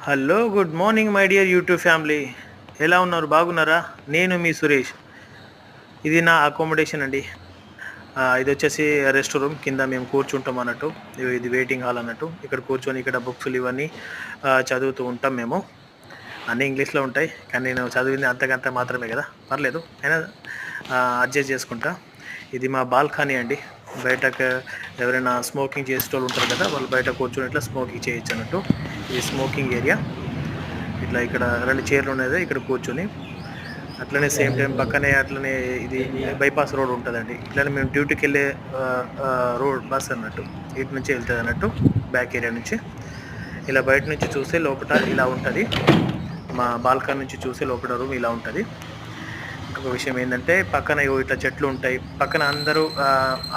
Hello good morning my dear YouTube family. ఎలా ఉన్నారు? బాగున్నారా? నేను మీ సురేష్. ఇది నా అకామిడేషన్ అండి. ఇది వచ్చేసి రెస్ట్ రూమ్ కింద మేము కూర్చుంటాం అన్నట్టు. ఇది వెయిటింగ్ హాల్ అన్నట్టు. ఇక్కడ కూర్చొని ఇక్కడ బుక్స్లు ఇవన్నీ చదువుతూ ఉంటాం మేము. అన్నీ ఇంగ్లీష్లో ఉంటాయి, కానీ నేను చదివింది అంతకంత మాత్రమే కదా, పర్లేదు, అయినా అడ్జస్ట్ చేసుకుంటా. ఇది మా బాల్కనీ అండి. బయటకు ఎవరైనా స్మోకింగ్ చేసేటోళ్ళు ఉంటారు కదా, వాళ్ళు బయట కూర్చొని ఇట్లా స్మోకింగ్ చేయొచ్చు అన్నట్టు. ఇది స్మోకింగ్ ఏరియా. ఇట్లా ఇక్కడ 2 చైర్లు ఉన్నాయి, ఇక్కడ కూర్చొని. అట్లనే సేమ్ టైం పక్కనే అట్లనే ఇది బైపాస్ రోడ్ ఉంటుందండి. ఇట్లనే మేము డ్యూటీకి వెళ్ళే రోడ్ బస్ అన్నట్టు ఇటు నుంచి వెళ్తుంది అన్నట్టు, బ్యాక్ ఏరియా నుంచి. ఇలా బయట నుంచి చూస్తే లోపల ఇలా ఉంటుంది. మా బాల్కనీ నుంచి చూస్తే లోపల రూమ్ ఇలా ఉంటుంది. ఇంకొక విషయం ఏంటంటే పక్కన ఇట్లా చెట్లు ఉంటాయి. పక్కన అందరూ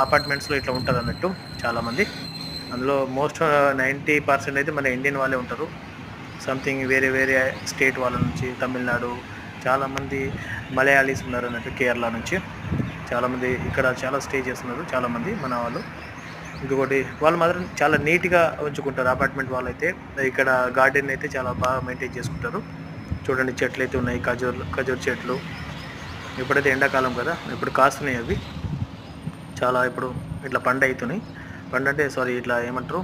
అపార్ట్మెంట్స్లో ఇట్లా ఉంటుంది అన్నట్టు చాలామంది. అందులో మోస్ట్ 90% అయితే మన ఇండియన్ వాళ్ళే ఉంటారు. సంథింగ్ వేరే వేరే స్టేట్ వాళ్ళ నుంచి, తమిళనాడు, చాలామంది మలయాళీస్ ఉన్నారు అన్నట్టు, కేరళ నుంచి చాలామంది ఇక్కడ చాలా స్టే చేస్తున్నారు, చాలామంది మన వాళ్ళు. ఇంకొకటి వాళ్ళు మాత్రం చాలా నీట్గా ఉంచుకుంటారు అపార్ట్మెంట్ వాళ్ళు అయితే. ఇక్కడ గార్డెన్ అయితే చాలా బాగా మెయింటైన్ చేసుకుంటారు. చూడండి, చెట్లు అయితే ఉన్నాయి, ఖజూర్ చెట్లు. ఇప్పుడైతే ఎండాకాలం కదా, ఇప్పుడు కాస్తున్నాయి అవి చాలా. ఇప్పుడు ఇట్లా పండు అవుతున్నాయి. పండు అంటే సారీ, ఇట్లా ఏమంటారు,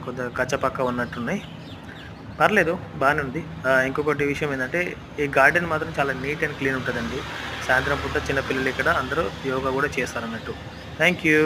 కొంచెం కచ్చపక్క ఉన్నట్టున్నాయి. పర్లేదు, బాగానే ఉంది. ఇంకొకటి విషయం ఏంటంటే ఈ గార్డెన్ మాత్రం చాలా నీట్ అండ్ క్లీన్ ఉంటుందండి. సాయంత్రం పూట చిన్నపిల్లలు ఇక్కడ అందరూ యోగా కూడా చేస్తారన్నట్టు. Thank you.